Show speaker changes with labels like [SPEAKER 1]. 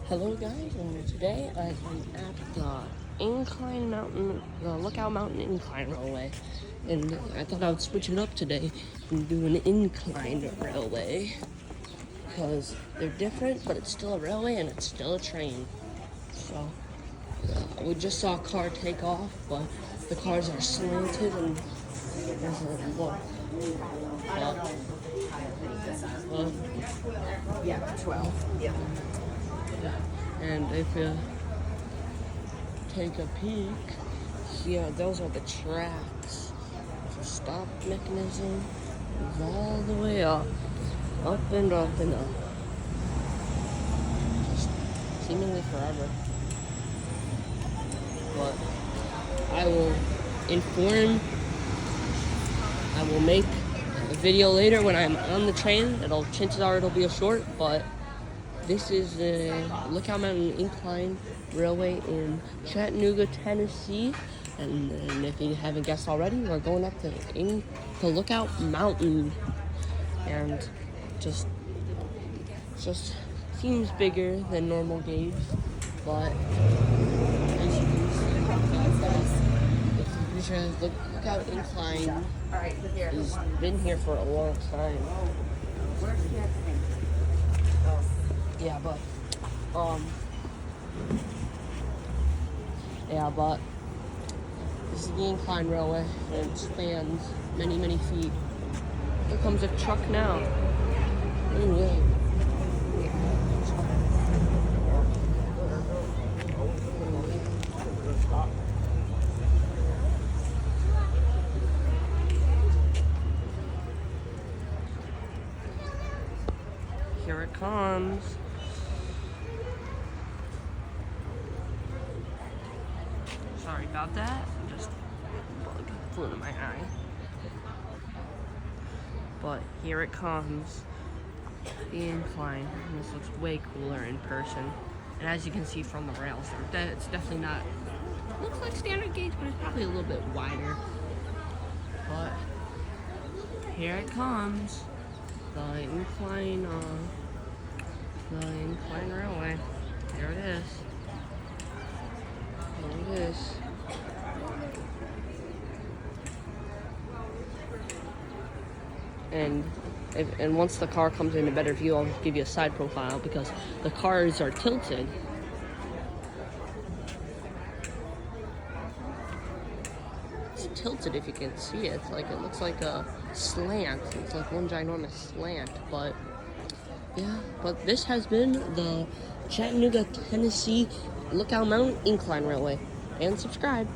[SPEAKER 1] Hello guys, and today I'm at the Incline Mountain, the Lookout Mountain Incline Railway, and I thought I would switch it up today and do an incline railway, because they're different, but it's still a railway and it's still a train. So, we just saw a car take off, but the cars are slanted and there's a look.
[SPEAKER 2] Yeah, 12. Yeah.
[SPEAKER 1] And if you take a peek, here, those are the tracks. The stop mechanism is all the way up and up and up. Just seemingly forever. But I will make a video later when I'm on the train. Chances are it'll be a short, but this is the Lookout Mountain Incline Railway in Chattanooga, Tennessee. And if you haven't guessed already, we're going up to Lookout Mountain. And just seems bigger than normal gauge, but as you can see, the Lookout Incline has been here for a long time. Yeah, but this is the Incline Railway, and it spans many, many feet. Here comes a truck now. Ooh, yeah. Here it comes. Sorry about that. Just a bug flew into my eye. But here it comes. The incline. And this looks way cooler in person. And as you can see from the rails, it's definitely not. Looks like standard gauge, but it's probably a little bit wider. But here it comes. The incline railway. There it is. There it is. And once the car comes in a better view, I'll give you a side profile because the cars are tilted. It's tilted if you can see it. It looks like a slant. It's like one ginormous slant, but yeah. But this has been the Chattanooga, Tennessee Lookout Mountain Incline Railway. And subscribe.